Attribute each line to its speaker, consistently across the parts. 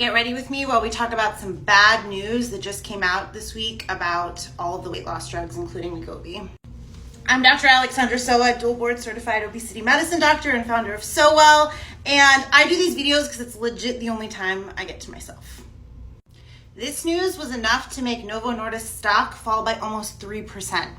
Speaker 1: Get ready with me while we talk about some bad news that just came out this week about all of the weight loss drugs, including Wegovy. I'm Dr. Alexandra Soa, dual board certified obesity medicine doctor and founder of SoWell, and I do these videos because it's legit the only time I get to myself. This news was enough to make Novo Nordisk stock fall by almost 3%.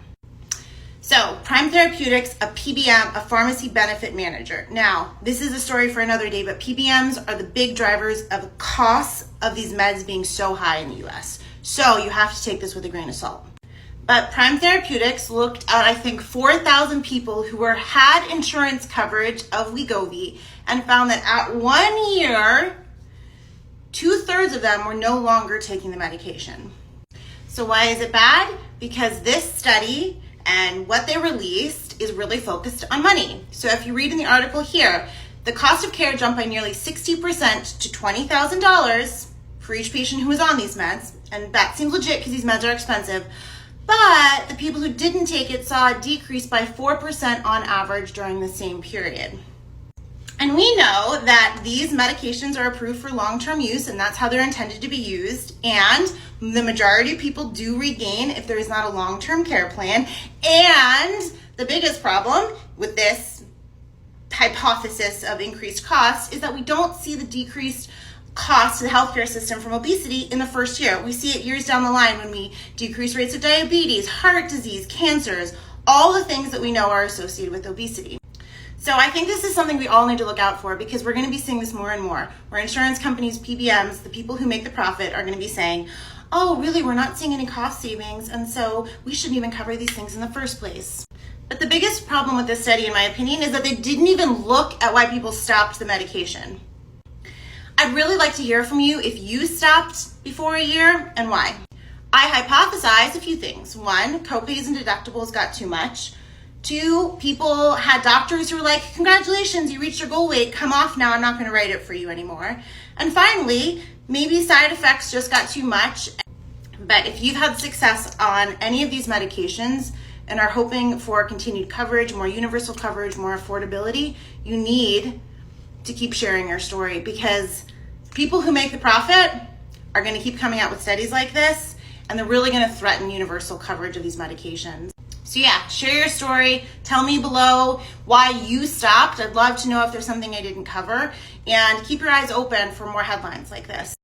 Speaker 1: So, Prime Therapeutics, a PBM, a pharmacy benefit manager. Now, this is a story for another day, but PBMs are the big drivers of the costs of these meds being so high in the US. So, you have to take this with a grain of salt. But Prime Therapeutics looked at, I think, 4,000 people who had insurance coverage of Wegovy and found that at 1 year, 2/3 of them were no longer taking the medication. So why is it bad? Because this study and what they released is really focused on money. So if you read in the article here, the cost of care jumped by nearly 60% to $20,000 for each patient who was on these meds. And that seems legit because these meds are expensive. But the people who didn't take it saw a decrease by 4% on average during the same period. And we know that these medications are approved for long-term use, and that's how they're intended to be used. And the majority of people do regain if there is not a long-term care plan. And the biggest problem with this hypothesis of increased cost is that we don't see the decreased cost to the healthcare system from obesity in the first year. We see it years down the line when we decrease rates of diabetes, heart disease, cancers, all the things that we know are associated with obesity. So I think this is something we all need to look out for because we're going to be seeing this more and more, where insurance companies, PBMs, the people who make the profit are going to be saying, oh, really, we're not seeing any cost savings, and so we shouldn't even cover these things in the first place. But the biggest problem with this study, in my opinion, is that they didn't even look at why people stopped the medication. I'd really like to hear from you if you stopped before a year and why. I hypothesize a few things. One, copays and deductibles got too much. Two, people had doctors who were like, congratulations, you reached your goal weight, come off now, I'm not going to write it for you anymore. And finally, maybe side effects just got too much. But if you've had success on any of these medications and are hoping for continued coverage, more universal coverage, more affordability, you need to keep sharing your story because people who make the profit are going to keep coming out with studies like this, and they're really going to threaten universal coverage of these medications. So yeah, share your story. Tell me below why you stopped. I'd love to know if there's something I didn't cover. And keep your eyes open for more headlines like this.